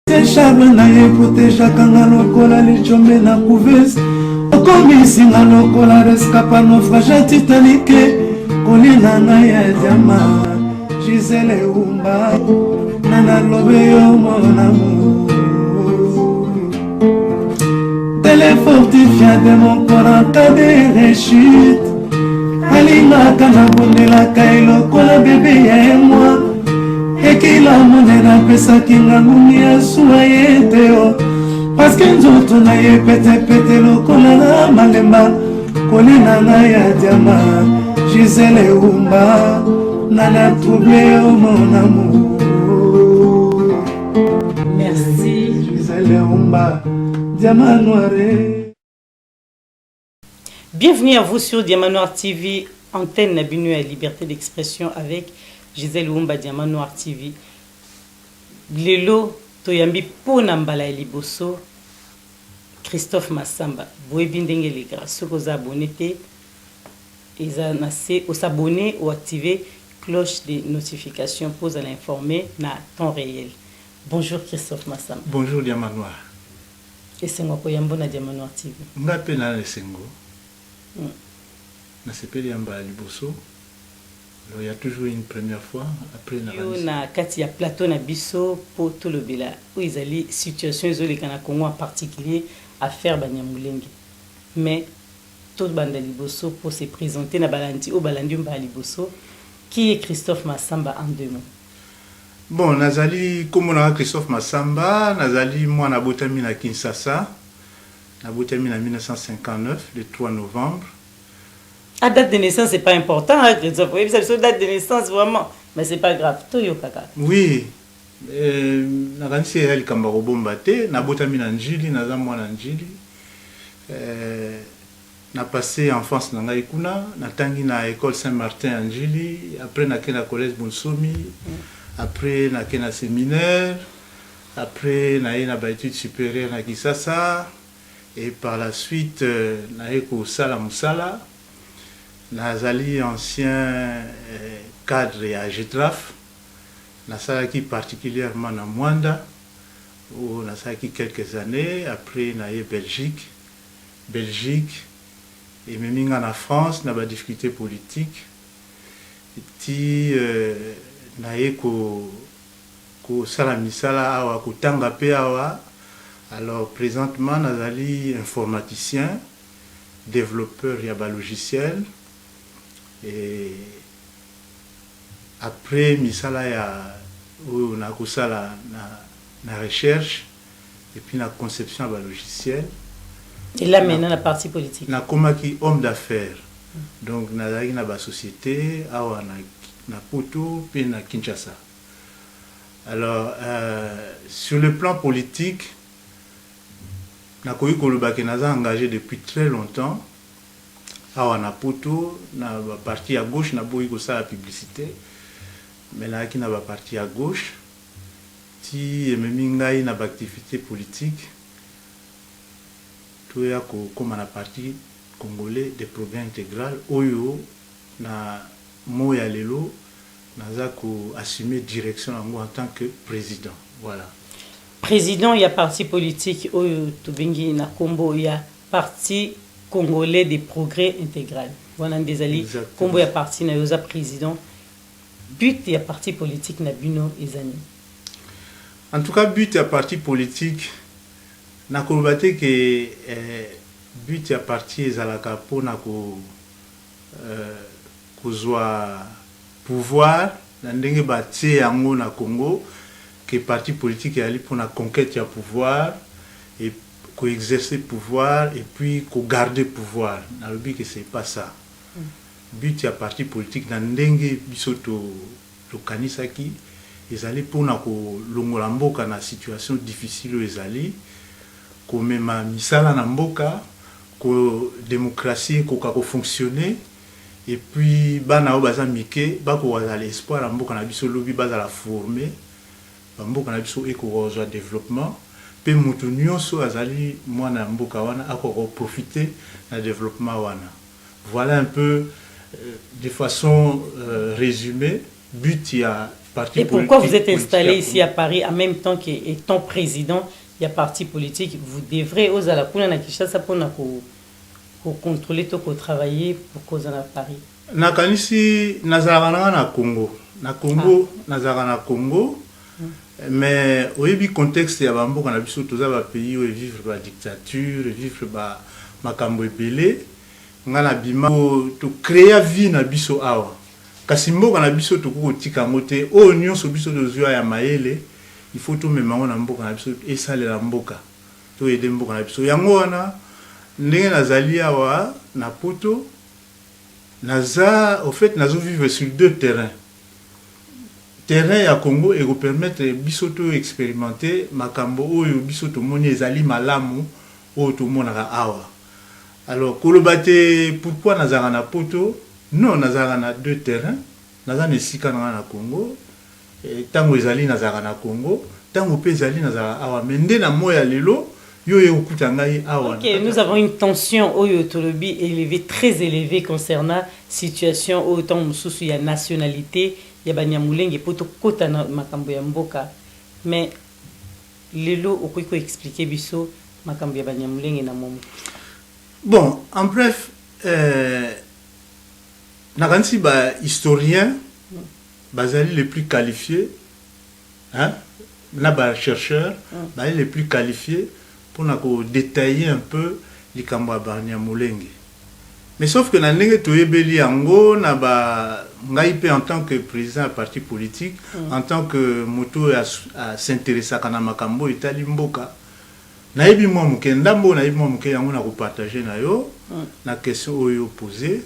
Charme na ye protéger kanga lokola lichombe na couveuse. Okomisi nga lokola rescapa naufrage Titanic. Kolina na ya diama Gisèle Oumba Nana lobe yo mon amour. Téléfortifiant de mon corps en cas de rechute. Alinga kana bondela kai lokola bébé ya moi. Ekila monena pesa kinga ngumia suaye teo. Parce que nzoto na ye pete pete lokola na malemba. Kolina na ya diama Gisèle Oumba Nana troublé mon amour. Merci Gisèle Oumba Diamant Noir. Bienvenue à vous sur Diamant Noir TV, antenne Nabinu à liberté d'expression avec Gisèle Oumba Diamant Noir TV. Lelo toyambi pona mbala liboso Christophe Massamba. Boyebi ndenge les gars, ceux qui abonnés ils ont s'abonner ou activer cloche de notification pour l'informer na temps réel. Bonjour Christophe Massamba. Bonjour Diamant Noir. Et c'est moi qui na Diamant Noir TV. Ngape na lesengo. Na sepeli yamba liboso. Il y a toujours une première fois après na kati ya plateau na biso pour tout le bila où ils allaient situation izoli kana Congo en particulier affaire Banyamulenge. Mais tout banda liboso pour se présenter na balandi au balandi mba liboso qui est Christophe Massamba en deux mots. Bon, nazali comme on a Christophe Massamba, nazali moi na botami na Kinshasa. Na botami na 1959 le 3 novembre. La date de naissance c'est pas important hein, Christophe. Oui, c'est la date de naissance vraiment, mais c'est pas grave. Toyo kaka. Oui. Na kanisi ya likamba robomba te, na botami na Njili, na zamwa na Njili. Na passé enfance na ngai kuna, na tangi na école Saint-Martin à Njili, après na kena collège Bonsomi, après na kena séminaire, après na na ba études supérieures na Kisasa et par la suite na eko sala musala. Nazali ancien cadre à Getraf, Nasalaki particulièrement na Mwanda, où Nasalaki quelques années, après naye Belgique, et même en France, n'a pas de difficulté politique. Et puis, naye ko salamisala awa, ko tanga pe awa. Alors, présentement, Nazali informaticien, développeur yaba logiciel. Et après misala ya où on a kusala na recherche et puis la conception de logiciel. Et là maintenant la partie politique. Na komaki homme d'affaires. Donc na ba société awa na Poto puis na Kinshasa. Alors sur le plan politique na koyi kolobaki naza engagé depuis très longtemps. Awa na Poto na partie à gauche na boyi ko la publicité mais là qui na ba partie à gauche ti ememingai na ba activité politique to ya ko comme na parti congolais des progrès intégral oyo na moya lelo naza ko assumer direction en tant que président. Voilà. Président il y a parti politique oyo to bengi na Kombo il y a parti congolais des progrès intégral. Voilà des alliés. Combo ya parti na yoza président. But ya parti politique na bino ezani. En tout cas but ya parti politique na kolobate que but ya parti ezalaka pona ko kozwa pouvoir na ndenge batie yango na Congo que parti politique yali pona conquête ya pouvoir et exercer pouvoir et puis garder pouvoir. Dans le but que c'est pas ça. But ya parti politique dans ndenge bisoto to kanisaki ezali pona ko longola mboka na situation difficile ezali ko mema misala na mboka ko démocratie ko ka ko fonctionner et puis bana o baza mike ba ko wala l'espoir na mboka na biso lobi baza la former ba mboka na biso eko rejoindre développement. Pe mutu nyonso azali mwana mboka wana ako profiter na développement wana. Voilà un peu de façon résumée but il y a parti politique. Et pourquoi vous êtes installé ici à Congo. Paris en même temps qu'étant président, il y a parti politique, vous devrez aux Alapuna na Kinshasa pour contrôler tout, pour travailler pour cause à Paris. Nakanisi nazarana na Congo. Na Congo, nazarana na Congo. Mais au début contexte ya bambo kana biso toza ba pays où vivre la dictature, vivre ba makambo ebele. Ngana bima to créer vie na biso awa. Kasi mboka na biso to ko tika mote o nyonso biso dozwa ya maele. Il faut tout même na mboka na biso et ça la mboka. To aider mboka na biso. Yango wana ndenge nazali awa na poto naza au fait nazo vivre sur 2 terrains. Terrain ya Congo et vous permettre bisoto expérimenter makambo oyo bisoto moni ezali malamu o to monaka awa. Alors kolobate pourquoi nazara na poto? Non, nazara na 2 terrains. Nazana esika na Congo. Tango ezali nazara na Congo, tango pe ezali nazara awa. Mende na moya lelo yo ye okuta ngai awa. OK, nous avons une tension oyo tolobi élevée, très élevée concernant situation autant mususu ya nationalité. Ya Banyamulenge poto kota na makambo ya mboka, mais lelo okoki expliquer biso makambo ya Banyamulenge na momo. Bon, en bref, nakanisi ba historien bazali les plus qualifiés, hein, na ba chercheurs bazali les plus qualifiés pour na ko détailler un peu likambo ya Banyamulenge. Mais sauf que na ndenge toyebeli yango na ba ngai pe en tant que président du parti politique, en tant que moto à s'intéresser à na makambo etali mboka, na yebi mo muke ndambo na yebi mo muke yango na ko partager na yo na question oyo posée.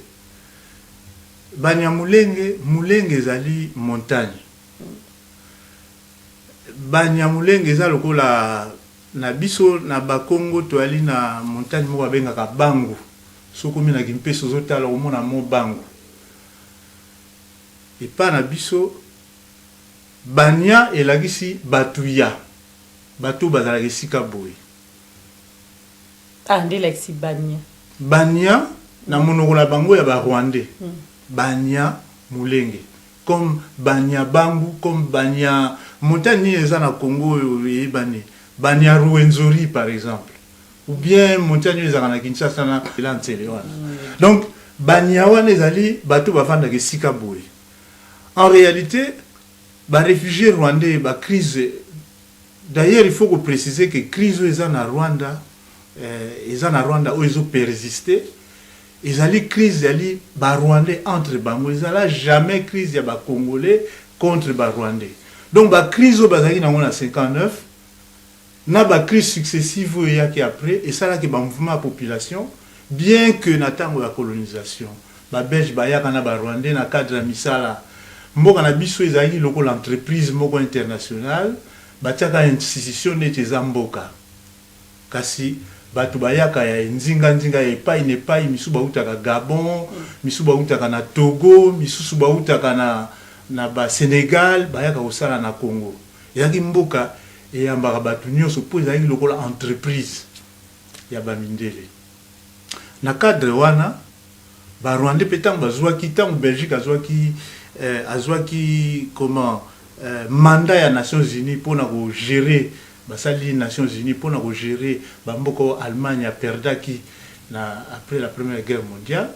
Banyamulenge mulenge ezali montagne. Banyamulenge ezali lokola na biso na Bakongo to ali na montagne moko bengaka Bangu. Soko mina kimpeso zotala omona mo Bangu. Et pas na biso banya elagisi batuya. Batu bazalaki sika boye. Ah, ndelaxi banya. Banya na monoko na bango ya ba Rwandais. Banya mulenge. Comme banya Bangu, comme banya montagne eza na Congo yebani. Banya Ruwenzori par exemple. Ou bien montagne eza na Kinshasa na Lantsele wana. Donc banya wana ezali batu bafanda ke sika boye. En réalité, les réfugiés rwandais, la crise, d'ailleurs il faut préciser que la crise est en Rwanda, où ils ont persisté, ils ont une crise les Rwandais entre bango, ils n'ont jamais crise des Congolais contre les Rwandais. Donc la crise est en 59, na ba crise successive qui après, et ça là que le mouvement de la population, bien que n'attend la colonisation, les Belges, les Rwandais, na cadre de misala. Mboka na biso ezali lokola entreprise moko internationale batiaka institution neti mboka kasi batu bayaka ya nzinga ya epai misu bautaka Gabon misu bautaka na Togo misusu bautaka na ba Sénégal bayaka kosala na Congo ezaki mboka eyambaka batu nyonso po ezali lokola entreprise ya bamindele na cadre wana ba Rwandais petango bazwaki tango Belgique azwaki comment mandat ya Nations Unies pour gérer basali Nations Unies pour gérer bamboko Allemagne perdaki après la Première Guerre mondiale.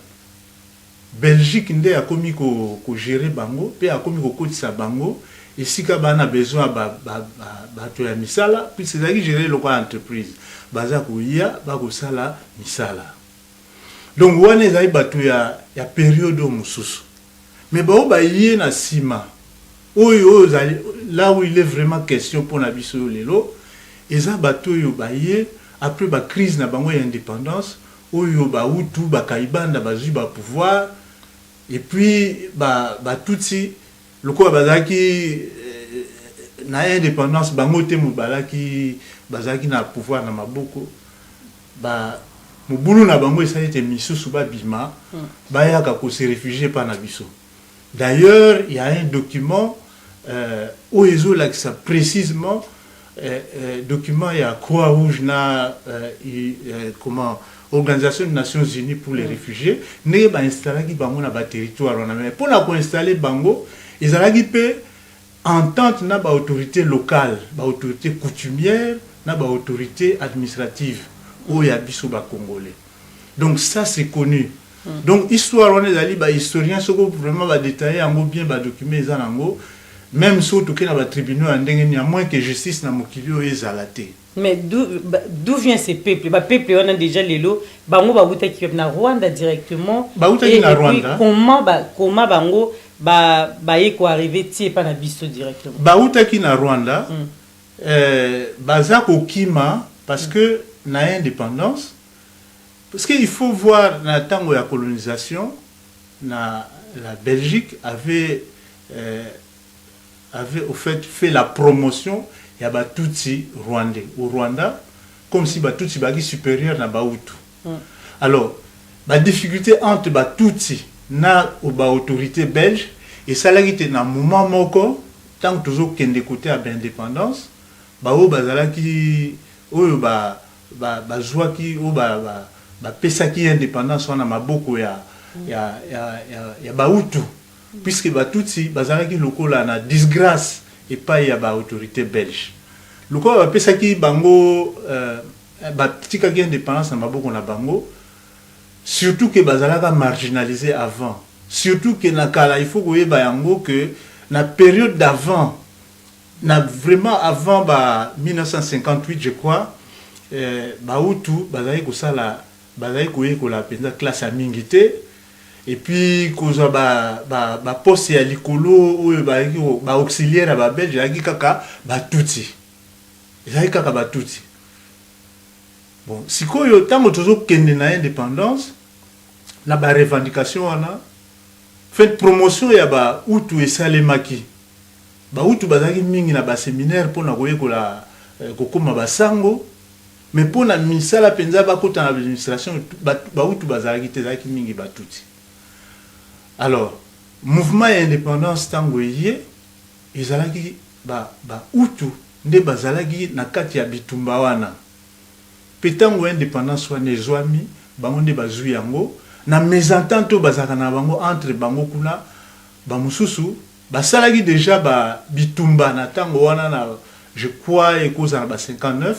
Belgique nde akomi ko gérer bango pe akomi ko kotisa bango esika bana besoin bato ya misala puis c'est gérer local entreprise baza koya bakosala misala. Donc wana ezali bato ya période mususu. Mais bon, il y a un ciment. Là où il est vraiment question pour la biso lelo, et ça bateau après la crise na bango indépendance, où Hutu, Kaibanda, pouvoir, et puis Tutsi, le quoi bazaki na indépendance, bango te mubalaki, bazaki na pouvoir na maboko, mubulu na bango ça été misusu bima, yaka ko se réfugier par na biso. D'ailleurs, il y a un document où ils ont là ça précisément document il y a Croix-Rouge comment Organisation des Nations Unies pour les réfugiés n'est pas installé qui bango na ba territoire on a mais pour la installer bango ezalaki pe entente na ba autorité locale, ba autorité coutumière, na ba autorité administrative oyo ya biso ba congolais. Donc ça c'est connu. Donc histoire on ezali ba historien soko vraiment ba détailler yango bien ba document eza nango, même si toke na ba tribunaux ya ndenge ni à moins que justice na mokili oyo ezala te. Mais d'où vient ces peuples? Bah peuple on a déjà les lots. Bango ba uta qui na Rwanda directement. Ba uta na Rwanda. Comment bango ba eko arrivé ti pas na biso directement. Ba uta qui na Rwanda. Baza ko kima parce que na indépendance. Parce qu'il faut voir na tango ya colonisation la Belgique avait au fait la promotion. Il y a Batutsi rwandais. Au Rwanda, comme si Batutsi bagi supérieur na Bahutu. Alors, la difficulté entre Batutsi na autorité belge et ça là qui na moment moko tant toujours kende côté à l'indépendance, bao bazala ki oyo ba joie ki o ba pesa ki indépendance wana maboko ya Bahutu puisque Batutsi bazala ki lokola na disgrâce et pas y a ba autorité belge. Le quoi va penser qui bango petit qui indépendance na maboko na bango, surtout que bazalaka marginalisé avant, surtout que na kala il faut que yango que na période d'avant na vraiment avant 1958 je crois Bahutu bazali ko sala bazali ko la penza classe à mingité. Et puis koza ba poste ya likolo oyo ba auxiliaire ba belge yaki kaka Batutsi. Ezali kaka Batutsi. Bon, sikoyo tango tozo kende na indépendance na ba revendication wana fait promotion ya ba Hutu esalemaki. Ba Hutu bazaki mingi na ba séminaire pona koyekola kokoma basango. Mais pona misala penza ba kota na administration ba Hutu bazaki te zaki mingi Batutsi. Alors, mouvement indépendance tango yé, ezalaki ba Hutu nde bazalaki na kati ya bitumba wana. Petango indépendance wana ezwami, bango nde bazwi yango, na mésentente bazaka na bango entre bango kuna, ba mususu, basalaki déjà ba bitumba na tango wana na je crois ekoza na ba 59,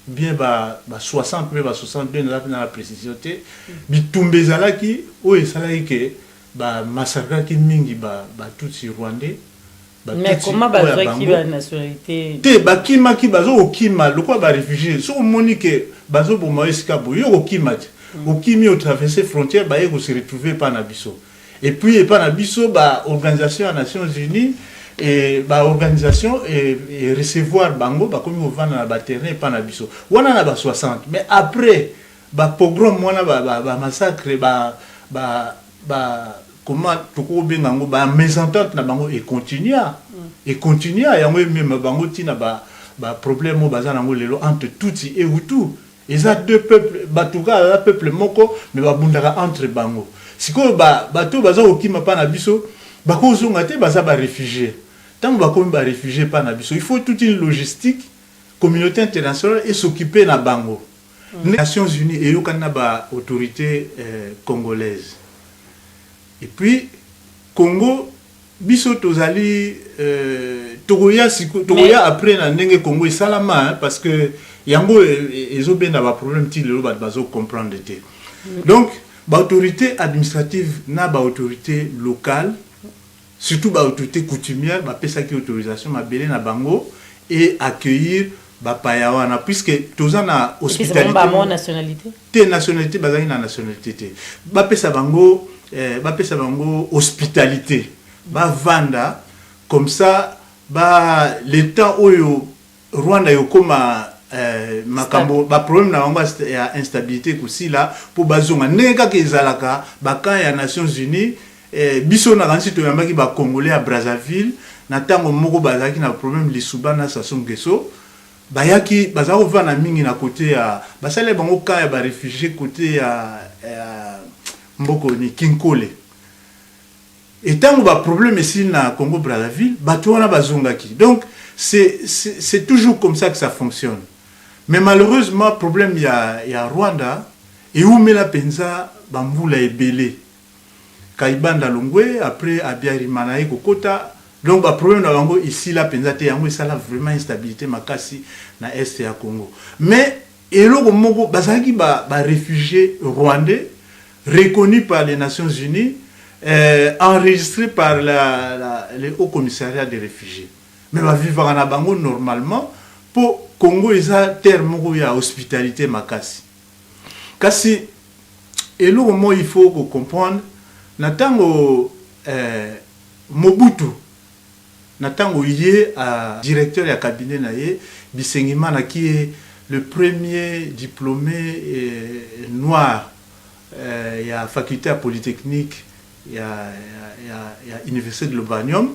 bien ba 60 mais ba 62 na la précision te, bitumba ezalaki o esalaki ke ba massacre qui mingi ba tutsi rwandais mais comment bazwa ki ba nationalité te ba kima ki bazo okima lokwa ba réfugié so monique bazo bo maïska bo yo okima okimi au traverser frontière ba yeko se retrouver pas na biso et puis pas na biso ba organisation des Nations Unies et ba organisation et recevoir bango ba komi ovana na ba terrain pas na biso wana na ba 60 mais après ba pogrom wana ba massacre ba comment toko bengango ba mésentente na bango et continue yango même bango tina ba problème o bazana ngo lelo entre Tutsi et Hutu et ça deux peuples batuka la peuple moko mais ba bundaka entre bango siko bato baza okima pa na biso bako zonga te baza ba réfugiés tant bako ba réfugiés pa na biso il faut toute une logistique communauté internationale et s'occuper na bango Nations Unies et yokana ba autorité congolaise. Et puis, Congo, biso tozali, togoya après na nenge Congo et salama, parce que yango ezo ben na problème ti lelo bazo comprendre te. Donc, ba autorité administrative na ba autorité locale, surtout ba autorité coutumière, ba pesa ki autorisation ma belé na bango et accueillir ba payawana puisque toza na hospitalité. Ba mo nationalité. Te nationalité bazali na nationalité te. Ba pesa bango hospitalité ba vanda comme ça ba l'état oyo Rwanda yokoma makambo ba problème na bango ya instabilité kusi là pour bazonga neka kezalaka baka ya Nations Unies biso na kansi to yambaki ba congolais à Brazzaville na tango moko bazaki na problème lisuba na Sassou Nguesso bayaki bazako vana mingi na côté ya basale bango ka ya ba réfugiés côté ya mboko ni Kinkole. Et tant que problème ici na Congo Brazzaville, batouana bazongaki. Donc c'est toujours comme ça que ça fonctionne. Mais malheureusement problème il y a Rwanda et où met la penza bambula ebele. Kaibanda Longwe après Abiyarimana Kokota Donc le problème ici là penzate yango ça la vraiment instabilité makasi na est ya Congo. Mais eloko moko bazaki ba réfugiés rwandais reconnus par les Nations Unies, enregistrés par le Haut Commissariat des réfugiés. Mais va vivre en bango normalement pour Congo isa terre moko ya hospitalité makasi. Kasi eloko mo il faut comprendre natango Mobutu natango yé à directeur ya cabinet na ye Bisengimana qui est le premier diplômé noir il y a faculté à polytechnique il y a université de l'Urbanium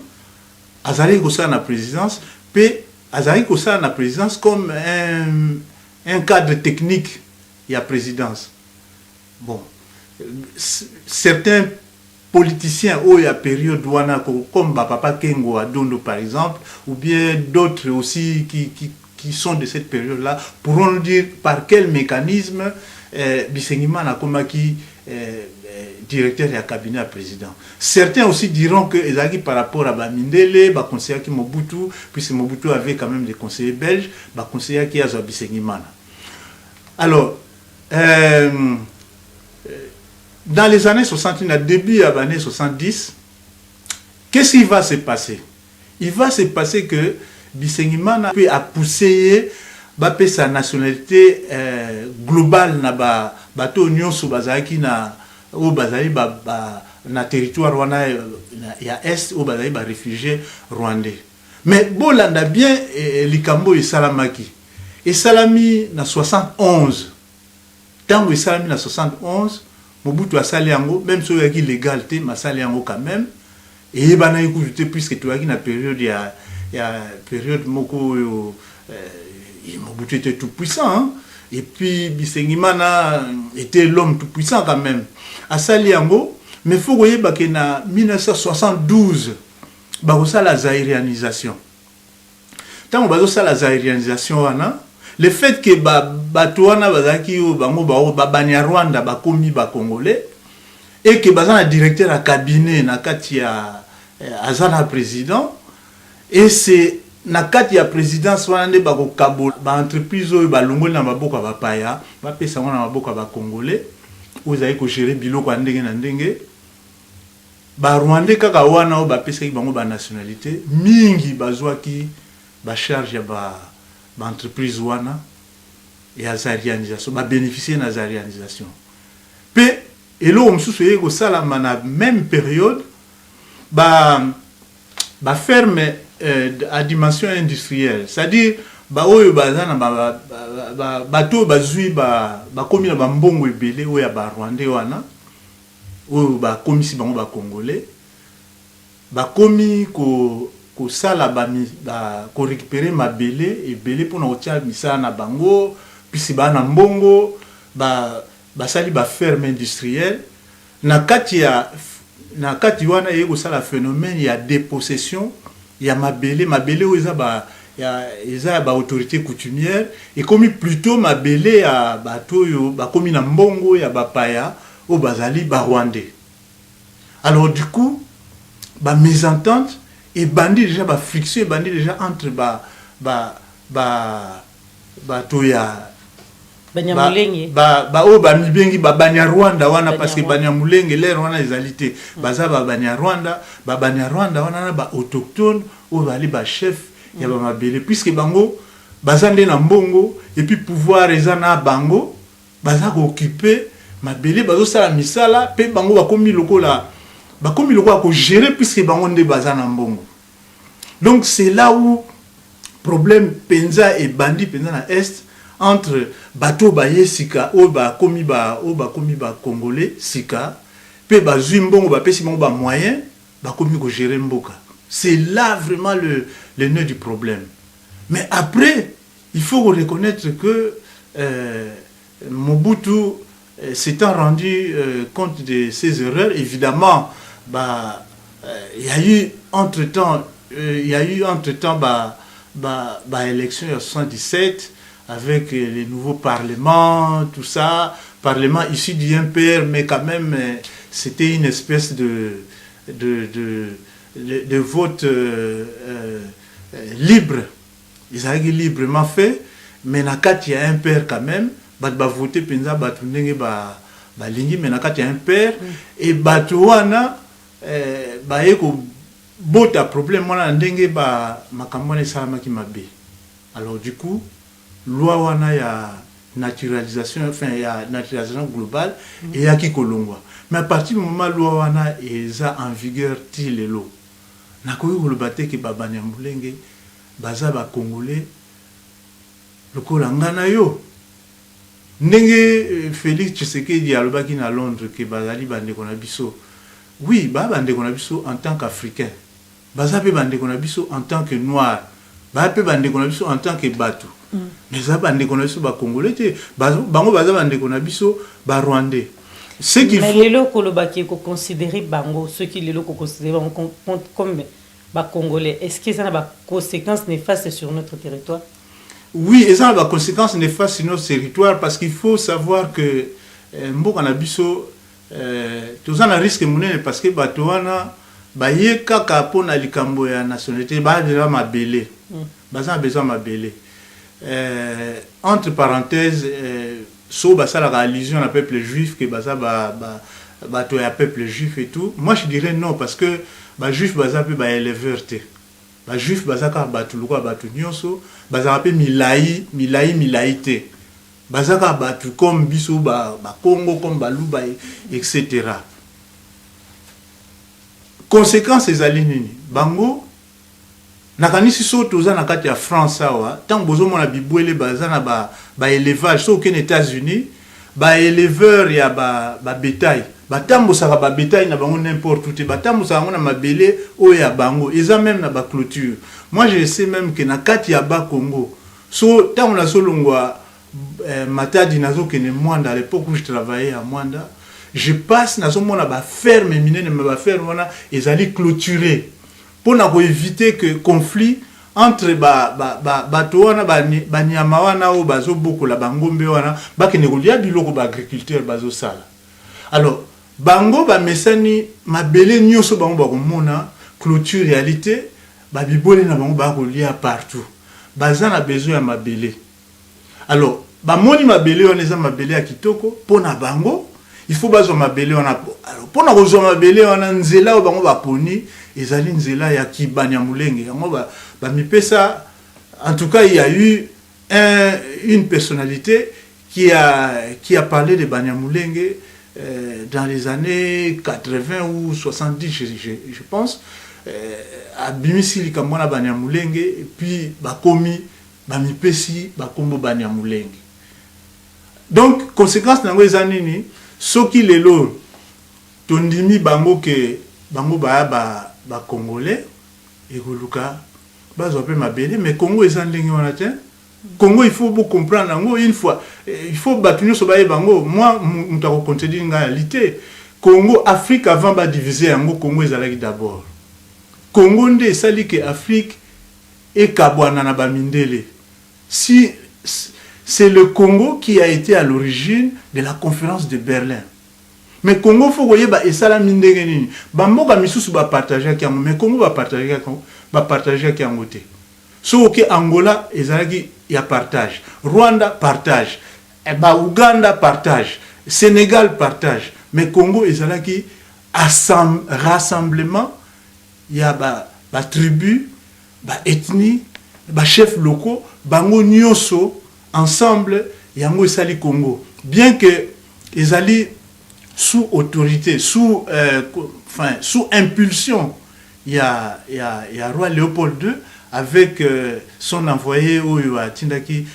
azali ko ça na présidence pe azali ko ça na présidence comme un cadre technique il y a présidence. Bon, certains politiciens où il y a période comme Papa Kengo à Dondo par exemple, ou bien d'autres aussi qui sont de cette période-là, pourront nous dire par quel mécanisme Bisengimana Komaki directeur et cabinet à président. Certains aussi diront que Ezaki par rapport à Bamindele, conseiller qui Mobutu, puisque Mobutu avait quand même des conseillers belges, conseiller qui a Bisengimana. Alors, dans les années 60, début des années 70, qu'est-ce qui va se passer? Il va se passer que Bisengimana a poussé sa nationalité globale na bato nyonso bazaki na o bazali na territoire wana ya est o bazali ba réfugiés rwandais. Mais bolanda bien likambo esalamaki. Esalami na 71. Tango esalami na 71, Mobutu a salé yango, même si il y a l'égalité, mais salé yango quand même. Et il y a écouté puisque tu as une période, il y a période moko Mobutu était tout puissant, hein? Et puis Bisengimana était l'homme tout puissant quand même. A salé yango, mais il faut que vous voyez en 1972, il y a la zaïrianisation. Tant que vous la zaïrianisation, le fait que Batouana bazaki bango Banyarwanda bakomi ba Congolais et que bazana directeur à cabinet na kati ya azana président et c'est na kati ya présidence wana nde bako kabo ba entreprise oyo balongoli na maboko ba paya ba pesa na maboko ba Congolais ozali ko gérer biloko ndenge na ndenge ba Rwandais kaka wana o ba pesa bango ba nationalité mingi bazwaki ba charge ya ba entreprise wana et à zaïrianisation ba bénéficier na zaïrianisation pe elo msusu yeko sala na même période ba ferme à dimension industrielle, c'est-à-dire ba oyo bazana ba bato bazui ba komi na ba mbongo ebele oyo ba Rwandais wana oyo ba komisi bango ba Congolais ba komi ko sala ko récupérer mabele ebele pour na otia misala na bango puis ba na mbongo sali ba ferme industrielle na kati wana yeko sala phénomène ya dépossession ya mabele oyo eza ba autorité coutumière et comme plutôt mabele ya bato yo ba komi na mbongo ya bapaya o bazali ba Rwandais. Alors du coup ba mésentente et bandit déjà ba friction bandit déjà entre toya Banyamulenge o mibengi Banyarwanda wana parce que Banyamulenge l'air wana ezalité baza Banyarwanda wana ba autochtone o bali ba chef ya ba mabele puisque bango baza nde na mbongo et puis pouvoir ezana bango baza ko occuper mabele bazo sala misala pe bango bakomi lokola ko gérer puisque bango nde baza na mbongo. Donc c'est là où problème penza et bandit penza na est entre bato baye sika o ba komi ba Congolais sika pe ba zumbongo ba pesi bango ba moyen ba komi ko gérer mboka. C'est là vraiment le nœud du problème. Mais après il faut reconnaître que Mobutu s'étant rendu compte de ses erreurs, évidemment il y a eu entre-temps élection en 77 avec les nouveaux parlements, tout ça, parlement issu du MPR, mais quand même c'était une espèce de vote libre. Ils ont librement fait, mais il y a un père quand même, il va voter pour balingi, mais il y a un père, et Batouana, bota problème, moi, ndenge makamone salamaki mabe. Alors du coup, loi wana ya naturalisation, enfin il y a naturalisation globale et il y a qui kolongwa. Mais à partir du moment où loi wana est en vigueur til lo, na koyi kolobate ke babanyambulenge baza ba congolais lokola ngana yo. Ndenge Félix Tshisekedi alobaki na Londres ke bazali bandeko na biso. Oui, bandeko na biso en tant qu'Africain. Baza pe bandeko na biso en tant que noir. Ba pe bandeko na biso en tant que batu. Mais ça bandeko na biso ba congolais te. Bango baza bandeko na biso ba rwandais. Ce qu'il mais faut les locaux kolobaki ko considérer bango ceux qui les locaux considérer comme ba congolais. Est-ce que ça a des conséquences néfastes sur notre territoire? Oui, et ça a des conséquences néfastes sur notre territoire parce qu'il faut savoir que mboka na biso tous un risque monene parce que batoana baye kaka pona likambo ya nationalité ba déjà mabele. Baza besoin mabele. Entre parenthèses so basa la allusion au peuple juif que basa bato ya peuple juif et tout. Moi je dirais non parce que ba juif basa pe ba éleveur te. Ba juif basa ka batu lokwa batu nyonso basa pe milai te. Basa ka batu comme biso ba Congo comme baluba etc. Conséquences ezali nini? Bango nakanisi so toza na kati ya France awa tant bozo mona bibwele baza na ba élevage so aux États-Unis ba éleveur ya ba bétail batambo saka ba bétail na bango n'importe où te batambo saka na mabele o ya bango eza même na ba clôture. Moi je sais même que na kati ya ba Congo so tant na solongwa matadi nazo kene Mwanda à l'époque où je travaillais à Mwanda je passe nazo mona ba ferme minene mais ba ferme wana ezali clôturé pour éviter que conflit entre bato wana banyama wana o bazo boko la bangombe wana bakene kolia biloko ba agriculteur bazo sala. Alors bango ba mesani mabele nyoso bango ba komona clôture réalité ba bibole na bango ba kolia partout. Baza na besoin ya mabele. Alors ba moni mabele wana eza mabele ya kitoko pona bango il faut bazo mabele wana. Alors pona kozo mabele wana nzela o bango ba poni ezali nzela ya Kibanyamulenge yango ba mipesa. En tout cas il y a eu une personnalité qui a parlé de Banyamulenge dans les années 80 ou 70 je pense à bimisili kamwana Banyamulenge et puis bakomi ba mipesi bakombo Banyamulenge. Donc conséquence nango ezanini soki lelo tondimi bango ke bango ba congolais et koluka bazo pe mabele mais Congo ezandenge wana te. Congo il faut beaucoup comprendre nango une fois il faut batunyo so baye bango moi mutako contredire nga réalité. Congo Afrique avant ba diviser yango Congo ezalaki d'abord. Congo nde sali que Afrique et kabwana na ba mindele. Si c'est le Congo qui a été à l'origine de la conférence de Berlin. Mais Congo faut voyer ba esala mindenge nini. Bamboka misusu ba partager ki mais Congo ba partager ki angote. So ok Angola ezalaki ya partage. Rwanda partage. Ba Uganda partage. Sénégal partage. Mais Congo ezalaki rassemblement ya ba tribu, ba ethnie, ba chefs locaux, bango nyonso ensemble yango esali Congo. Bien que ezali sous autorité, sous impulsion, il y a roi Léopold II avec son envoyé Oyo Tindaki,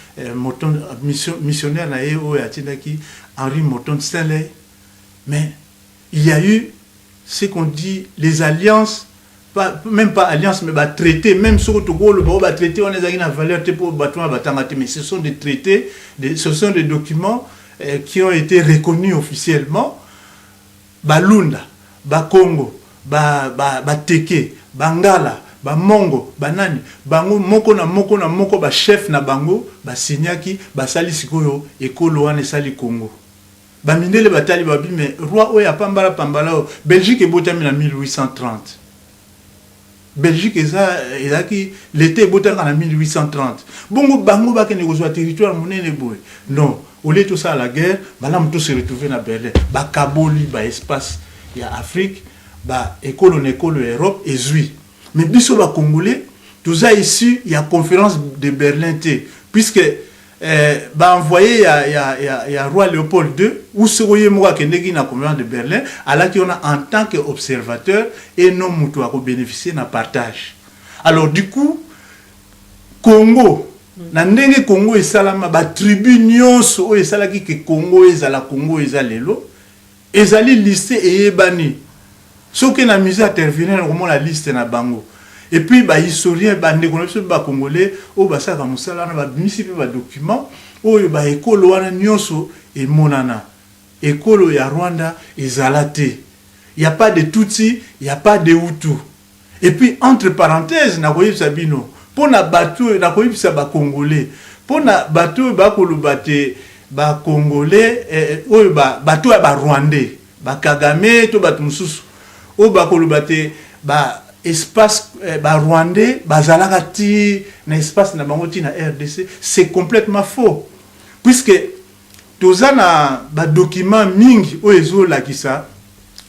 missionnaire Oyo Tindaki, Henri Morton Stanley. Mais il y a eu ce qu'on dit les alliances, même pas alliance, mais traité, même sur le traité, on est à valeur pour mais ce sont des traités, ce sont des documents qui ont été reconnus officiellement. Balunda, Congo, Teke, Bangala, Mongo, Banani, Bango, Moko na Moko, chef na Bango, Sinyaki, Sali Sikoyo, et Koloane Sali Congo. Mindele Batali Babi, mais roi Oya Pambala, Belgique et Botami en 1830. Belgique qui l'été en 1830. Bongo bango ba ke négocie territoire monene boy. Non, au lieu tout ça à la guerre, madame tout se retrouver dans Berlin. Ba kaboli ba espace ya Afrique, ba école Europe et zui. Mais biso ba congolais, tout ça ici, il y a conférence de Berlin té puisque bah envoyé il y a roi Léopold II ou seroye moi qui n'est na conférence de Berlin à la qui on a en tant qu'observateur et non mutu à bénéficier d'un partage. Alors du coup Congo na ndenge Congo et salama ba tribu nyonso et salaki que Congo et la Congo et lelo ezali listé et ebani ce que na mise à intervenir comment la liste na bango. Et puis, bah, historien, bah, bah, congolais, oh, bah, ça, comme ça, là, bah, bah, document, oh, bah, école, wana, nyonso, et monana. École, ya Rwanda, et Zalate. Il n'y a pas de Tutsi, il n'y a pas de Hutu. Et puis, entre parenthèses, na koyi sabino, pour na bateau, na koyi sa ba congolais, pour na bateau, bah, kolubate, ba congolais, oh, bah, bateau, ba rwandais, ba Kagame, to, ba tumsusu, oh, bah, kolubate, bah, espace rwandais bazalakati na espace na bangoti na RDC, c'est complètement faux puisque toza na ba document mingi o ezola kisa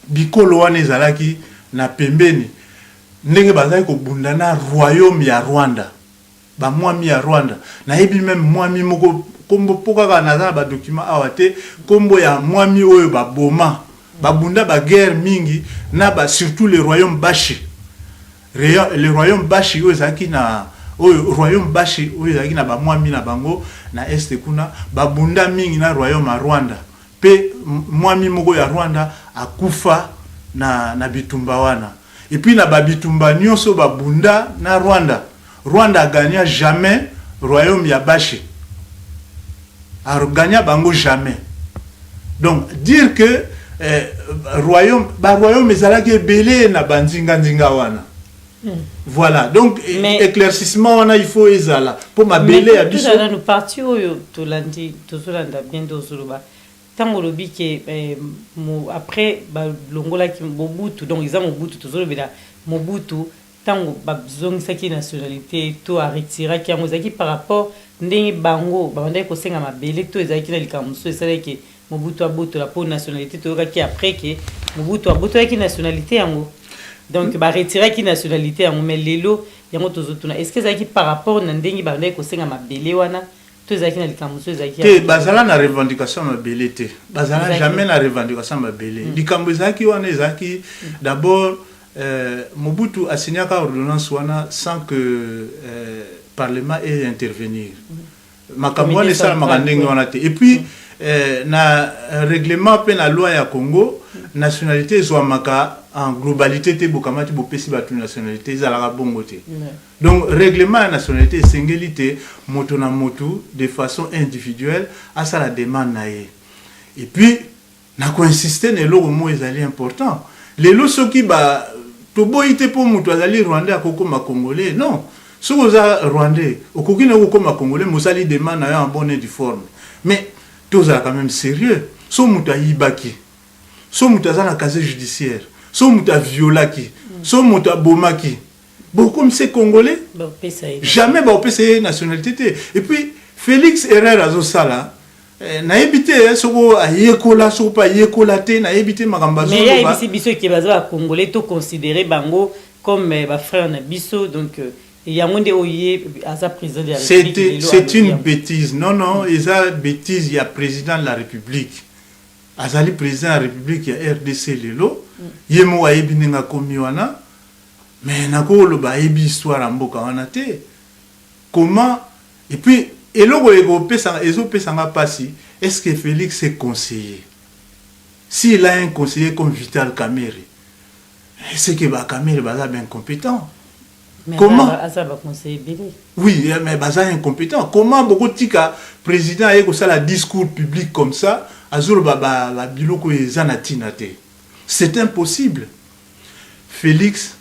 bikolo wana ezalaki na pembeni ndenge bazali ko bundana royaume ya Rwanda ba mwami ya Rwanda na yebi même mwami moko kombo pokaka na ba document awate kombo ya mwami oyo ba boma ba bunda ba guerre mingi na ba surtout le royaume Bashi. Le royaume Bashi ozaki na royaume Bashi ozaki na ba mwami na bango na este kuna babunda mingi na royaume ya Rwanda pe mwami moko ya Rwanda akufa na bitumba wana et puis na babitumba nyonso babunda na Rwanda a gagné jamais royaume ya Bashi a gagné bango jamais. Donc dire que royaume ezalaki belé na bandinga ndinga wana. Voilà, donc éclaircissement on a il faut ezala pour ma belé à biso. Nous partions to landi to solanda bien do soloba. Tango lobi ke après ba longola ki Mobutu donc ils ont Mobutu to solobela Mobutu tango ba zongisa nationalité to a retiré ki amozaki par rapport ndenge bango ba ndai ko senga mabele to ezaki na likamuso esala ke Mobutu aboto la pour nationalité to ki après ke Mobutu aboto ki nationalité yango. Donc ba retirer qui nationalité en mais lelo yango tozotuna est-ce que ça qui par rapport na ndengi ba ndai ko senga mabele wana to ezaki na likamuso ezaki te bazala na revendication mabele te bazala jamais na revendication mabele likambo ezaki wana ezaki d'abord Mobutu a signé ka ordonnance wana sans que parlement ait intervenir makambo wana sala makandenge wana te et puis na règlement pe na loi ya Congo nationalité zwamaka en globalité te bokamati bopesi batu nationalité ezalaka bongo te. Donc règlement ya nationalité singélité moto na moto de façon individuelle à ça la demande na ye. Et puis na ko insister ne lo mo ezali important les lo soki ba to boité pour moto azali rwandais akoko ma congolais non soko za rwandais okoki na kokoma congolais mosali demande na yo en bonne et due forme mais tous quand même sérieux so moto ayibaki so moto azana casier judiciaire so moto violaki so moto bomaki bon comme c'est congolais jamais ba opesa nationalité et puis Félix Herrera azosala na ebité soko ayekola soko pa yekola te na ebité makambazo mais ya ebisi biso ki baza congolais to considérer bango comme ba frère na biso donc c'est une bêtise. Non, ils ont bêtise, il y a président de la République. Azali président de la République, il y a RDC Lelo. Il y a moi ebinenga komiwana. Mais nako lo ba ebi histoire amboka wana te. Comment et puis eloko pesa nga pasi, est-ce que Félix est conseiller? S'il a un conseiller comme Vital Kamerhe, c'est que ba Kamerhe baza bien compétent. Mais comment oui, mais Baza incompétent. Comment beaucoup de président a ça la discours public comme ça, azul baba la biloko ezanatinate. C'est impossible. Félix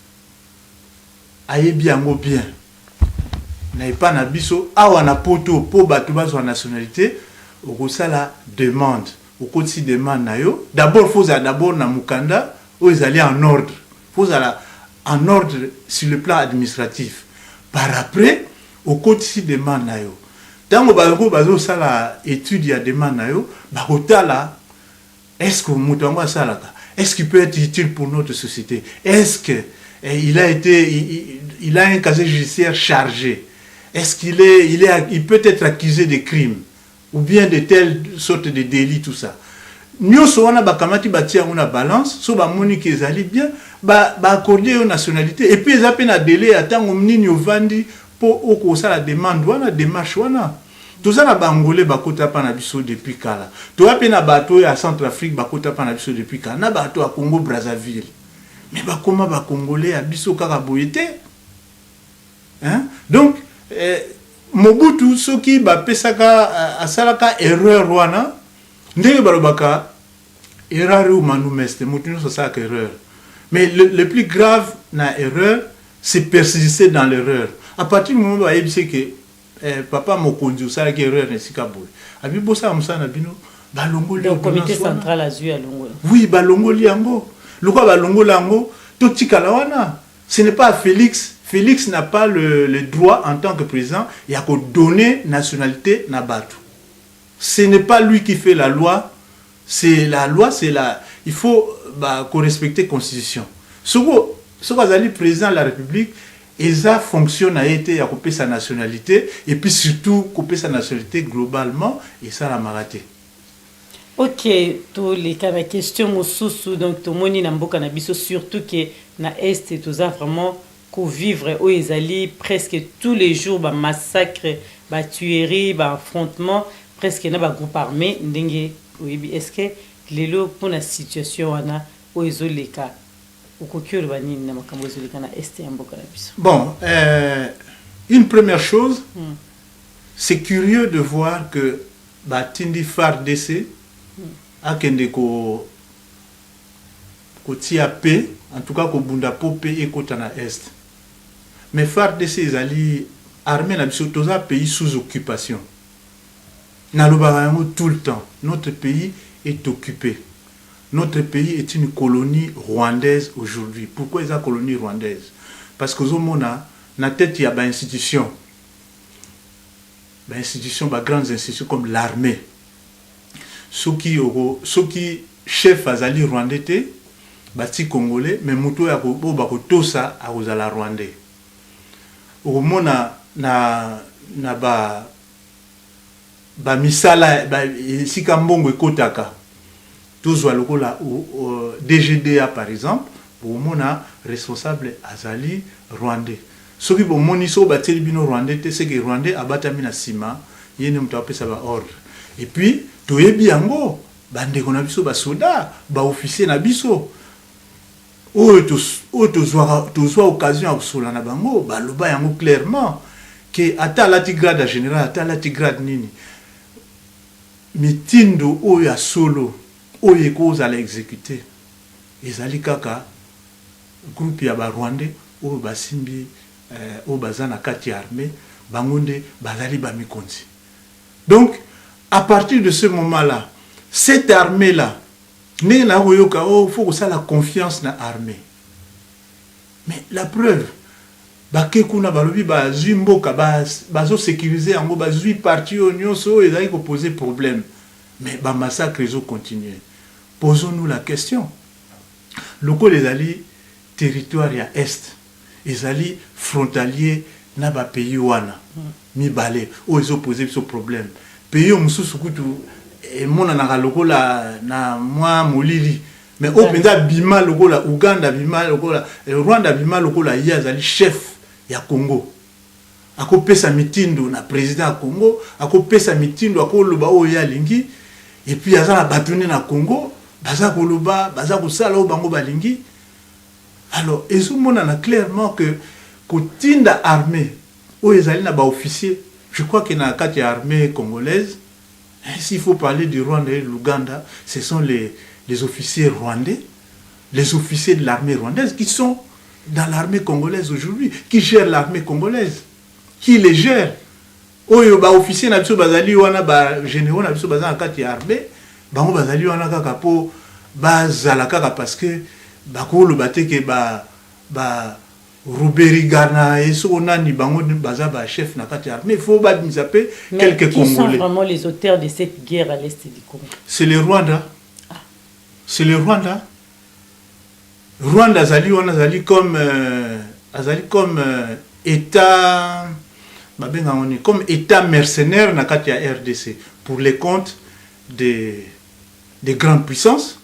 aye bien bien. Na pas na biso awa na poto po batu bazo nationalité, au ça la demande. Au côté demande na yo. D'abord faut d'abord na mukanda ou ils allaient en ordre. Faut la en ordre sur le plan administratif. Par après, au côté de demande na yo. Tango bazo sala étude ya demande na yo, bakotala est-ce que mutango salaka? Est-ce qu'il peut être utile pour notre société? Est-ce que il a un casier judiciaire chargé? Est-ce il peut être accusé de crimes ou bien de telle sorte de délit, tout ça? Nous sommes bakamati batia una balance, so ba moni ki ezali bien, ba accorder une nationalité et puis ils appellent un délai attend omnini ovandi pour oko ça la demande wana démarche wana. Tout ça na bangolais bakota pa na biso depuis kala. To appellent na bateau à Centrafrique bakota pa na biso depuis kala. Na bateau à Congo Brazzaville. Mais bakoma ba congolais à biso kaka boyete. Hein? Donc Mobutu soki ba pesaka asalaka erreur wana ndenge balobaka erreur ou manumeste mutino so ça erreur. Mais le plus grave na erreur c'est persister dans l'erreur. À partir du moment où il sait que papa mokonzi ça qui erreur ne sikaboy. Abi bosa musana bino balongoli le comité central a à Longo. Oui, balongoli yango. Loko balongoli yango to tikala wana. Ce n'est pas Félix. Félix n'a pas le droit en tant que président, il y a qu'à donner nationalité na batu. Ce n'est pas lui qui fait la loi, c'est la loi, il faut qu'on respecte la constitution. Ce que le président de la République, ça fonctionne à été à couper sa nationalité et puis surtout couper sa nationalité globalement et ça l'a maraté. Ok, tous les cas de question sous donc tout le monde n'a pas cannabis surtout que na est tout ça vraiment qu'on vivre où ils allaient presque tous les jours bah massacre, bah tuerie, bah affrontement presque na ba groupe armé ndenge oui est-ce que les lots pour la situation wana où ils ont les cas au kokyo bani na makambo zo les cas na est en boka na biso. Bon, une première chose, c'est curieux de voir que bah tindi FARDC a kende ko tia paix, en tout cas ko bunda popé et kota na est. Mais FARDC ils allaient armés na biso tous un pays sous occupation. Tout le temps, notre pays est occupé. Notre pays est une colonie rwandaise aujourd'hui. Pourquoi est-ce une colonie rwandaise? Parce que na tête il y a des institutions. Des institutions, des grandes institutions comme l'armée. Ceux qui chef azali rwandais, bati congolais, mais muto ya ko tout ça à la rwandais. Au mona na ba misala ba sika mbongo ekotaka tozwa lokola DGDA par exemple pour mona responsable azali rwandais soki bo moni so bateli bino rwandais te c'est que rwandais abatami na sima yene muto apesa ba ordre et puis toyebi yango bandeko na biso ba soda ba officier na biso tozwa occasion ya kosola na bango baloba yango clairement que ata lati grade à général ata lati grade nini mitindo oya solo oye koza la exécuter ezali kaka groupe ya ba rwandais oyo basimbi oyo baza na kati ya armée bangonde bazali ba mikonzi. Donc à partir de ce moment là cette armée là ne na koyoka faut que ça la confiance na armée. Mais la preuve bakekuna balobi bazwi mboka bazo sécuriser yango bazwi parti nyonso ezali ko poser problème mais ba massacre ils ont continué. Posons-nous la question. Loko les ali territoire ya est ezali frontalier na ba pays wana mibale o ils ont posé ce problème pays mususu kutu et mona na lokola na mwa molili mais au penda bima lokola Uganda bima lokola Rwanda bima lokola yazali chef ya Congo akopesa mitindo na président ya Congo akopesa mitindo akoloba o ya lingi et puis azala batuni na Congo baza koloba baza kosala o bango balingi. Alors ezomona na clairement que kotinda armée o ezali na ba officier je crois que na kati ya armée congolaise. S'il faut parler du Rwanda et de l'Ouganda, ce sont les officiers rwandais, les officiers de l'armée rwandaise qui sont dans l'armée congolaise aujourd'hui, qui gèrent l'armée congolaise, qui les gèrent. Oyo ba officier na biso bazali wana ba généraux na biso bazana kati ya armée, bango bazali wana kaka po bazala kaka parce que ba ko lo bateke ba ba Robert Gana et Sonani bango bazaba chef na kati armée, il faut ba misape quelques qui Congolais. sont vraiment les auteurs de cette guerre à l'est du Congo? C'est le Rwanda. C'est le Rwanda. Rwanda azali comme état comme état mercenaire na kati ya RDC pour les comptes des grandes puissances.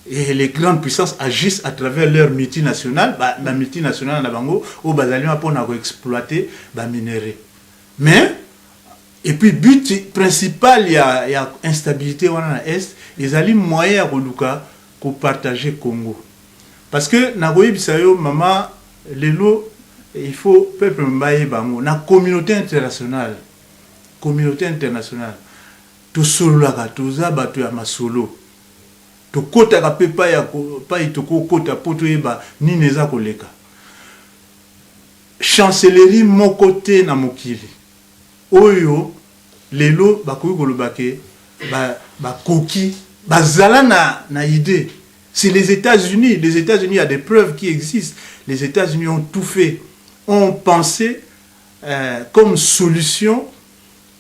Et les grandes puissances agissent à travers leur multinationale, la multinationale na bango au bazali pour exploiter ba minerai. Mais et puis but principal il y a instabilité wana est, ils allaient moyen koluka ko partager Congo. Parce que na bisayo maman lelo il faut peuple mbaye bango na communauté internationale to solo la toza bato ya masolo to kota ka pepa ya pa itoko kota poto yeba ni neza koleka chancellerie mon côté na mokili oyo lelo bakoki kolobake ba koki bazala na idée. C'est les États-Unis. Les États-Unis, il y a des preuves qui existent. Les États-Unis ont tout fait, ont pensé comme solution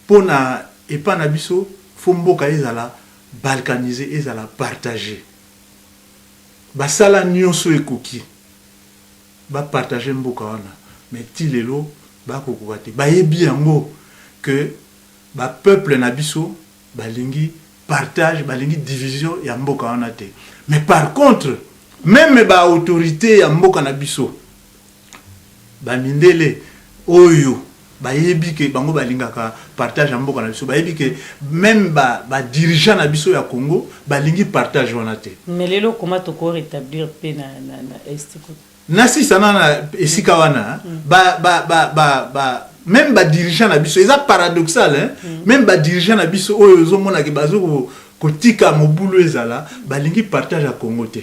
pour na epanabiso fomboka ezala balkaniser ezala partager. Basala nyonso ekoki. Ba partager mboka wana. Mais tilelo ba kokokate. Ba yebi yango que ba peuple na biso balingi partage, balingi division ya mboka wana te. Mais par contre, même ba autorité ya mboka na biso ba mindele oyo ba yebi ke bango balingaka partage ya mboka na biso ba yebi ke même ba dirigeant na biso ya Congo balingi partage wana te. Mais lelo comment to ko rétablir pe na est ko nasi sana na esika wana même ba dirigeant na biso eza paradoxal hein même ba dirigeant na biso oyo zo mona ke bazo kotika mobulu ezala balingi partage à Congo te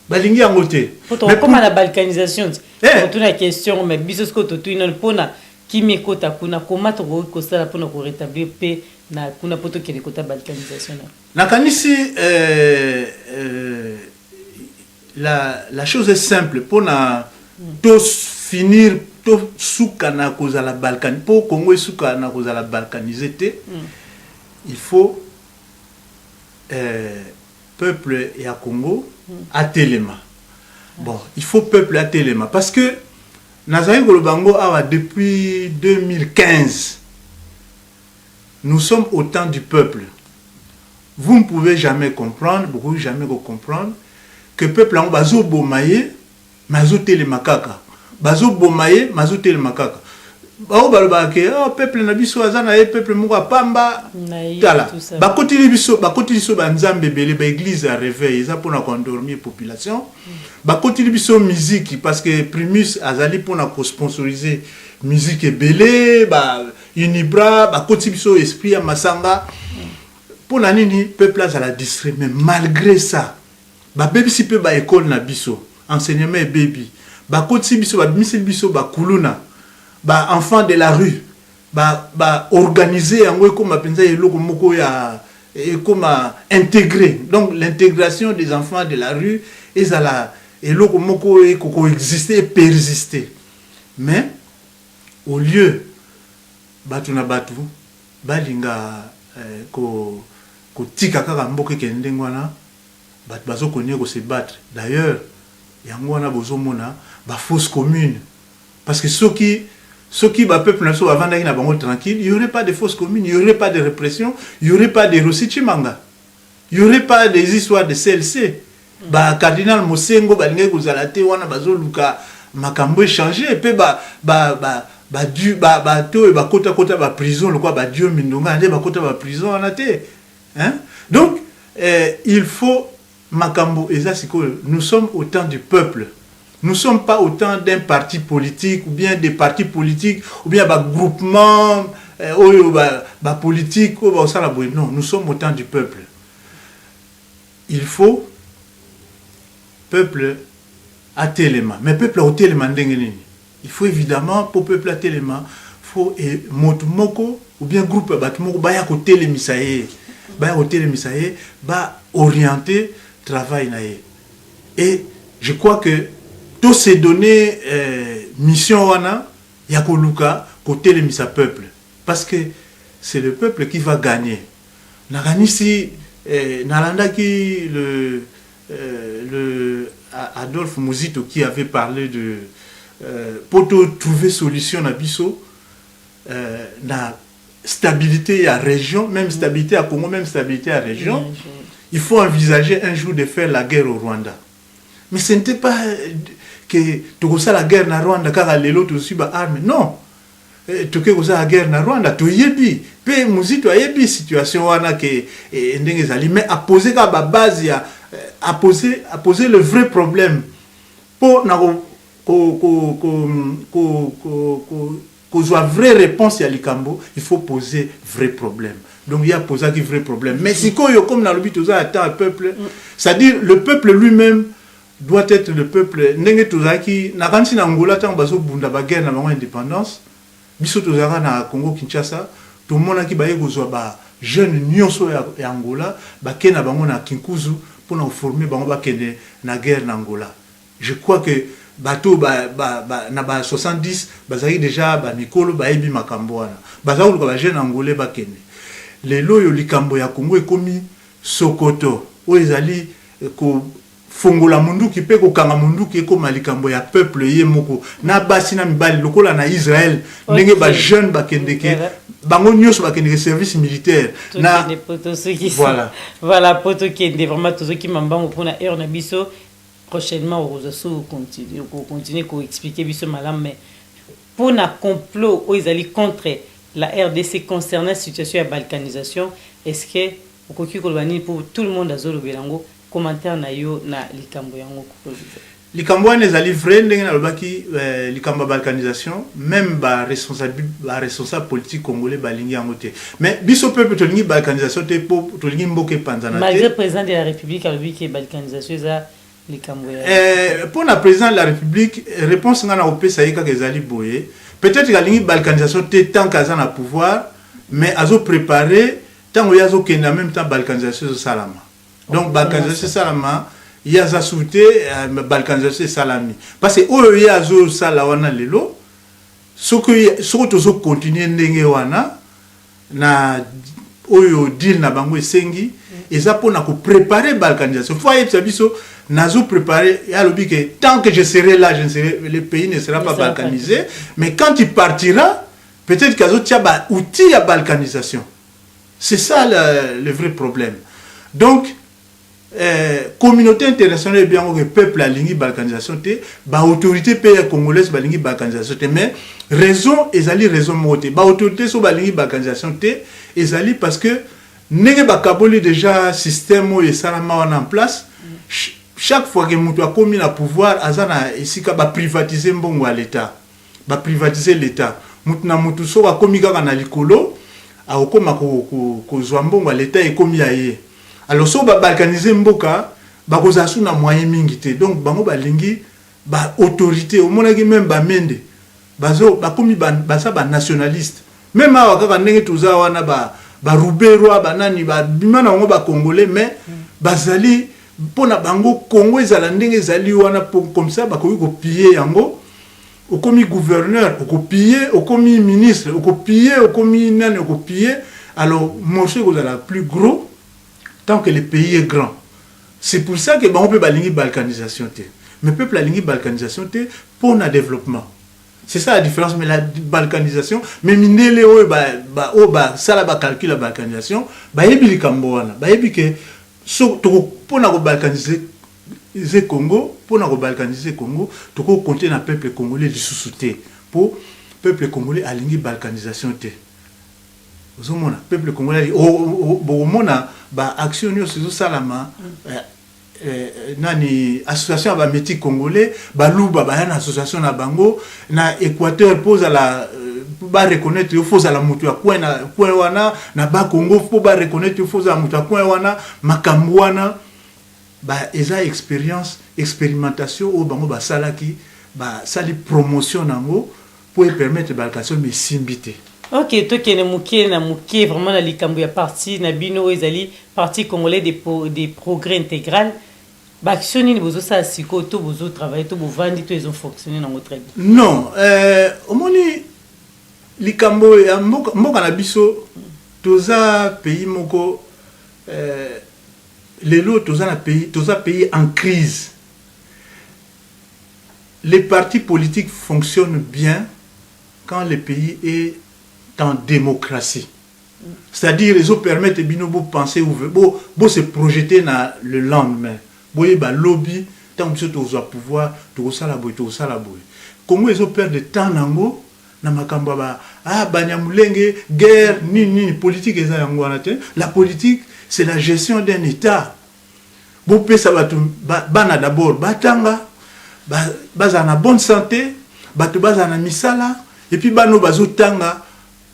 balingi yango te mais comment la balkanisation c'est une question mais biso ce que tu non pona qui mekota kuna comment to ko sala pona ko rétablir paix na kuna poto ke kota balkanisation na kanisi la chose est simple pona to finir to suka na koza la balkan po Congo suka na koza la balkanisé te il faut peuple et à Congo à Téléma. Bon, il faut peuple à Téléma parce que Nazaï Golobango depuis 2015 nous sommes au temps du peuple. Vous ne pouvez jamais comprendre, beaucoup jamais comprendre que peuple en bazo bomaye mazo Téléma kaka. Bazo bomaye mazo Téléma kaka. Bao balobake oh peuple na biso azana e peuple moko pamba tala bakotili biso banzambe belé ba église à réveil ça pour na endormir population bakotili biso musique parce que Primus azali pour na ko sponsoriser musique belé ba Unibra bakotili biso esprit ya masanga pour na nini peuple azala distrait mais malgré ça ba baby si peu ba école na biso enseignement baby bakotili biso ba misil biso ba kuluna ba enfants de la rue ba organiser yango comme penza eloko moko ya comme intégrer donc l'intégration des enfants de la rue ezala eloko moko e ko exister et persister mais au lieu batu na batu balinga ko tika kaka mboka kende ngwana batu bazo konye ko se battre d'ailleurs yango wana bozomona ba fausse commune parce que ceux qui va peuple naso avant d'aller na bango tranquille, il y aurait pas de fausses communes, il y aurait pas de répression, il y aurait pas de Rosichimanga. Il y aurait pas des histoires de CLC. Ba cardinal Mosengo balinga kozalate wana bazoluka makambo échanger et puis to ba kota ba prison le quoi ba Dieu mindonga ande ba kota ba prison anate. Hein? Donc il faut makambo ezasiko nous sommes au temps du peuple. Nous ne sommes pas autant d'un parti politique ou bien des partis politiques ou bien un groupement politique. Non, nous sommes au temps du peuple. Il faut peuple à Téléma. Mais peuple à Téléma, il faut évidemment, pour peuple à Téléma, il faut motomoko ou bien groupe batumoko baya ko Télémisaye, ba orienter travail naé. Et je crois que tout se donner mission wana ya koluka côté le misa peuple parce que c'est le peuple qui va gagner. Naganisi nalanda qui le Adolphe Mouzito qui avait parlé de pour trouver solution na biso na stabilité à région, même stabilité à Congo, même stabilité à région. Il faut envisager un jour de faire la guerre au Rwanda. Mais ce n'était pas que tu as la guerre na Rwanda car les autres aussi ba armes. Non. Tu as la guerre na Rwanda, tu yebi. Pe Mouzito yebi situation wana que ndenge zali mais à poser ka ba base ya à poser le vrai problème pour na qu'on soit vraie réponse à l'Ikambo, il faut poser vrai problème. Donc il y a posé un vrai problème. Mais si comme dans le but aux attend peuple, c'est-à-dire le peuple lui-même doit être le peuple. N'engé tozaki na kanti na Angola tant bazo bunda ba guerre na bango indépendance. Biso tozaka na Congo Kinshasa, tout le monde qui baye kozwa ba jeune nyonso ya Angola, ba kena bango na Kinkuzu pour nous former bango ba kene na guerre na Angola. Je crois que bateau na ba 70 bazaki déjà ba mikolo ba ebi makambo wana bazaki ko ba jeune angolais ba kene lelo yo likambo ya Congo ekomi Sokoto o ezali ko fongola munduki pe ko kanga munduki ekoma likambo ya peuple ye moko na basi na mibali lokola na Israël ndenge ba jeune ba kendeke bango nyonso ba kendeke service militaire na voilà poto kende vraiment tout ce qui mambango pona heure na biso. Prochainement, on va continuer à expliquer ce malam, mais pour un complot où ils allaient contre la RDC concernant la situation de balkanisation, est-ce que pour tout le monde a zolo belango commentaire na yo na likambo yango likambo les ali vrai ndenge na lobaki likambo balkanisation même ba responsable politique congolais balingi yango te mais biso peuple to lingi balkanisation te pour to lingi mboke panzana te malgré président de la République a dit que balkanisation ça. Pour le président de la République, réponse à l'OPSAïka Kezali Boye, peut-être qu'il y a une balkanisation tant qu'à un pouvoir, mais à préparer tant qu'il y a en même temps balkanisation de Salama. Donc, balkanisation de Salama, il y a à souhaiter balkanisation de Salami. Parce que où il y a Salawana Lelo, ce que continuer n'engue wana na oyo deal na bango esengi et ça pour préparer balkanisation. Faut y être Nazo préparé, il y a le but que tant que je serai là, le pays ne sera pas balkanisé. Mais quand il partira, peut-être qu'il y a d'autres outils à balkanisation. C'est ça le vrai problème. Donc, communauté internationale, bien que le peuple a l'ingé balkanisation, l'autorité pays congolaise a l'ingé balkanisation. Mais raison, ils allaient raison moté. L'autorité sur l'ingé balkanisation, ils allaient parce que n'est pas déjà système où les salama en place. Chaque fois que nous avons commis le pouvoir, azana ici ka ba privatiser mbongo à l'État, ba privatiser l'État. Mutuna mutu so ka komi ka na likolo, a okoma ko zwa mbongo à l'État et komi aye. Alors so ba balkaniser mboka, ba kozasu na moyen mingi te. Donc bango ba lingi ba autorité, au mona ki même ba mende. Bazo ba komi ba sa ba nationaliste. Même awa ka ndenge tuza wana ba Rubero ba nani ba bimana ngo ba congolais mais bazali pona bango Congo ezala ndenge ezali wana comme ça bakoki kopiller yango okomi gouverneur okopiller okomi ministre okopiller okomi nani okopiller alors morceau kozala plus gros tant que le pays est grand. C'est pour ça que bango peut balingi balkanisation te mais peuple alingi balkanisation te pour na développement. C'est ça la différence mais la balkanisation mais minele o ba sala ba calcul la balkanisation ba yebi likambo wana ba yebi que pour nous balkaniser Congo, tu peux compter dans le peuple congolais du sous-souté. Pour le peuple congolais à l'ingé balkanisation. Vous avez le peuple congolais a action sur Salama, nani association ba métis congolais, baluba ba une association na bango, na Équateur pose à la ba reconnaître il faut à la mutu ya kwa wana na ba Congo faut ba reconnaître il faut à la mutu ya kwa wana makambo wana ba eza expérimentation au bango ba salaki ba sali promotion nango pour permettre balkation mais simbité. OK, toi qui na mukie vraiment na likambo ya parti na bino ezali parti congolais des progrès intégral Action ni bozo ça siko to bozo travailler to bo vandi to ils ont fonctionné dans très bien. Non, au moni likambo ya mboka na biso toza pays moko lelo toza pays en crise. Les partis politiques fonctionnent bien quand le pays est en démocratie. C'est-à-dire ils permettent de penser ou se projeter dans le lendemain. Boye ba lobby tant que tu as pouvoir to sala boy. Comment ils perdent de temps nango na makambo ba banyamulenge guerre ni politique eza yango wana te. La politique c'est la gestion d'un état. Bo pesa batu bana d'abord batanga baza na bonne santé, batu baza na misala et puis bano bazotanga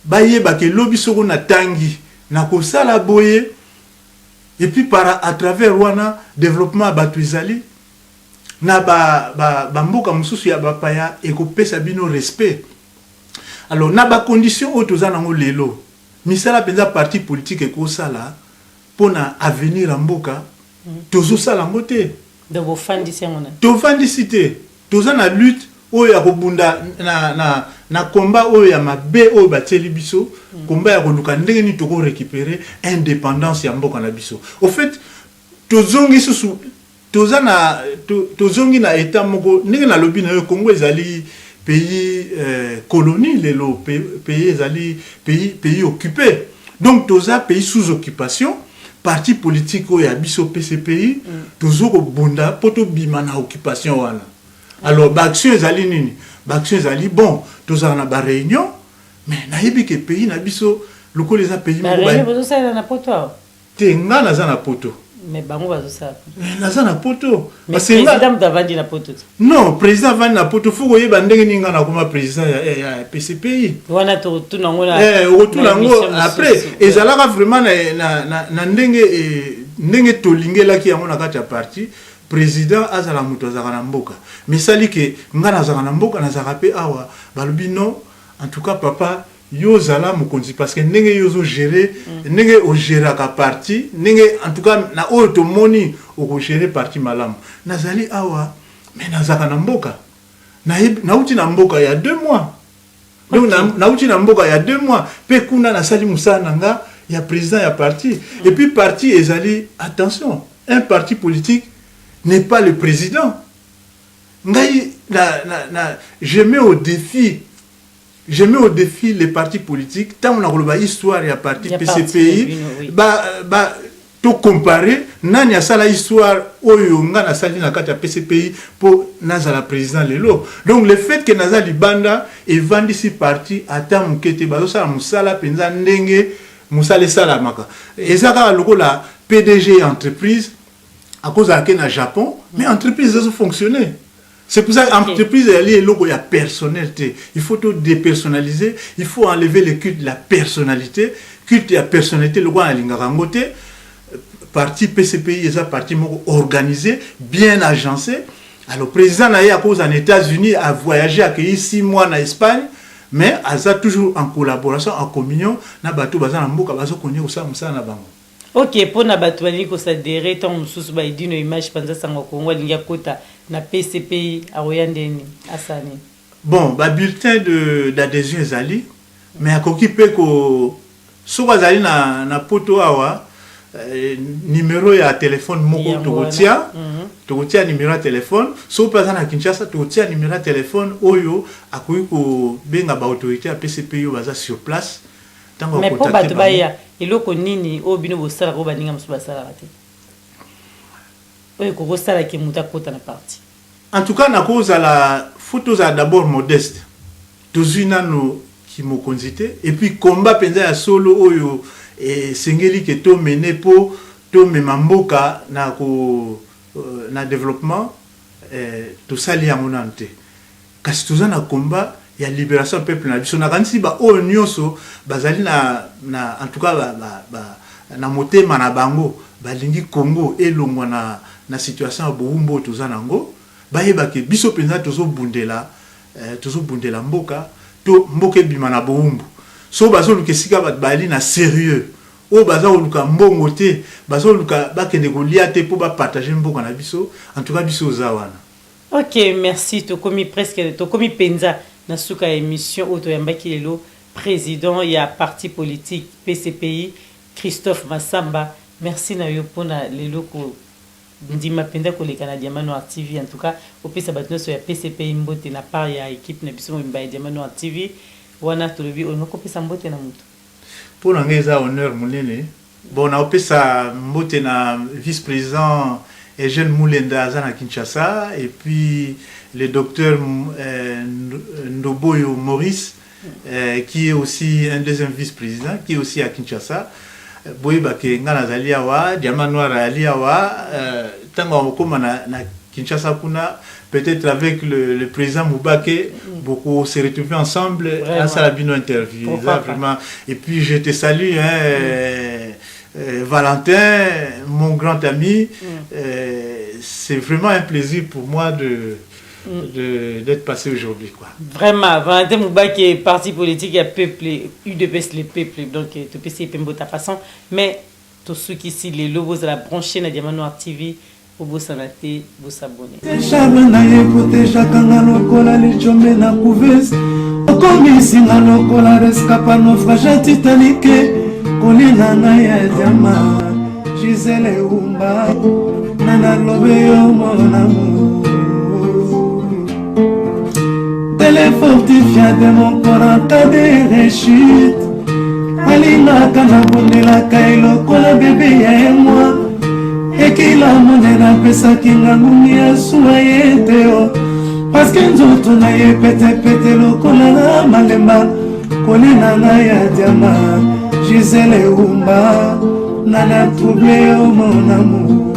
bayeba ke lobby soko na tangi na ko sala boye. Et puis à travers wana développement batu izali na mboka mususu ya bapaya ekopesa bino respect. Alors na ba condition o toza nango lelo misala penza parti politique ekosala pona avenir ya mboka tozo sala ngote de vos fandisi ngona to fandisi te toza na lutte oyo ya kobunda na combat oyo ya mabe oyo bateli biso combat ya koluka ndenge ni toko récupérer indépendance ya mboka na biso. Au fait tozongi susu tozongi na état moko ndenge na lobi na yo Congo ezali pays colonie lelo pays ezali pays occupé. Donc toza pays sous occupation parti politique oyo ya biso PCPI tozo ko bunda poto bima na occupation wana. Alors l'action ezali nini? L'action ezali bon toza na ba réunion mais na yebi ke pays na biso loko les pays moko ba réunion ça na poto tenga na za na poto mais bango bazo ça na za na poto parce que président davandi na poto non président vandi na poto faut yeba ndenge ninga na koma président ya PCPI wana to tuna ngona tuna ngo après ezalaka vraiment na ndenge tolingela ki yango na kati ya parti président azala muto azaka na mboka mais sali ke ngana azaka na mboka na zaka pe awa balobi non en tout cas papa yo zala mukonzi parce que ndenge yo zo gérer ndenge o gérer ka parti ndenge en tout cas na oyo to moni o ko gérer parti malamu nazali awa mais nazaka na mboka na uti na mboka ya 2 mois donc na uti na mboka ya 2 mois pe kuna na sali musana nga ya président ya parti et puis parti ezali attention un parti politique n'est pas le président. Je mets au défi les partis politiques. Tant on a la histoire et à parti PCPI, tout comparer, nani a ça la histoire oyo ngana sali na kati ya PCPI pour naza la président lelo. Donc le fait que naza libanda et vandi si parti ata mukete bazo sala musala penza ndenge musale sala maka. Ezaka loko la PDG entreprise à cause de la Japon, mais l'entreprise a fonctionné. C'est pour ça que l'entreprise est liée à la personnalité. Il faut tout dépersonnaliser, il faut enlever le culte de la personnalité. Culte de la personnalité, le roi Alingarangote, parti PCPI, est un parti organisé, bien agencé. Alors, le président a cause en États-Unis, a voyagé, a accueilli 6 mois en Espagne, mais a toujours en collaboration, en communion, na bateau bazan mboka bazo konye usa musa na bango. Ok, pour na batouani ko s'adhérer tant mususu ba idino image panza sango Kongo linga kota na PCPI a royandeni asani. Bon, ba bulletin d'adhésion ezali, mais akoki pe ko so bazali na poto awa numéro ya téléphone moko tokotia numéro ya téléphone so paza na Kinshasa tokotia numéro ya téléphone oyo akoki ko benga ba autorité ya PCPI baza sur place. Mais pour batubaya eloko nini o bino bosala ko baninga musu basala te oyo ko bosala ki muta kota na parti en tout cas na cause la photos a d'abord modeste tozina no ki mokonzite et puis combat penza ya solo oyo et sengeli ke to mener po to memamboka na ko na développement to sali ya monante kasi tozana combat ya libération peuple na biso na kanisi ba o nyonso bazali na en tout cas na motema na bango balingi Congo elongwa na situation ya boumbo tozana ngo bayeba ke biso penza tozo bundela mboka to mboka bima na boumbo so bazo lukesika bat bali na sérieux o baza oluka mbongo te baza oluka bakende kolia te po bapartage mbongo na biso en tout cas biso oza wana. Ok, merci. Tokomi presque tokomi penza na suka émission auto yambaki lelo président ya parti politique PCPI Christophe Massamba. Merci na yo pona lelo ko ndima penda koleka na Diamant Noir TV. En tout cas au pesa batno so ya PCPI mbote na part ya équipe na biso mba Diamant Noir TV wana tolobi onoko pesa mbote na mutu. Pour l'angeza honneur munene bon na opesa mbote na vice-président Eugène Moulenda Zana Kinshasa et puis le docteur Ndoboyo Maurice qui est aussi un deuxième vice-président qui est aussi à Kinshasa. Boy bake ngana zalia wa Diamant Noir alia wa tango koma na Kinshasa kuna peut-être avec le président Moubake beaucoup se retrouver ensemble à Salabino interview vraiment et puis je te salue Valentin, mon grand ami, c'est vraiment un plaisir pour moi d'être passé aujourd'hui. Vraiment, Valentin Moubake est parti politique, il peuple, UDPS le peuple, donc tu peux essayer de ta façon. Mais tous ceux qui ici, les logos de la branche na Diamant Noir TV, pour vous s'abonner, vous s'abonner. Kolingana ya jama Gisele Umba Nana Lobeyo Monamu Téléfortifia de mon corps en cas de rechute Alina kana bondela kailo kola bébé ya moi Ekila monena pesa kinga ngumia suaye teo Parce que nzoto na ye pete pete lokola na malemba Kolingana ya jama Gisele Umba, nana troublé au mon amour.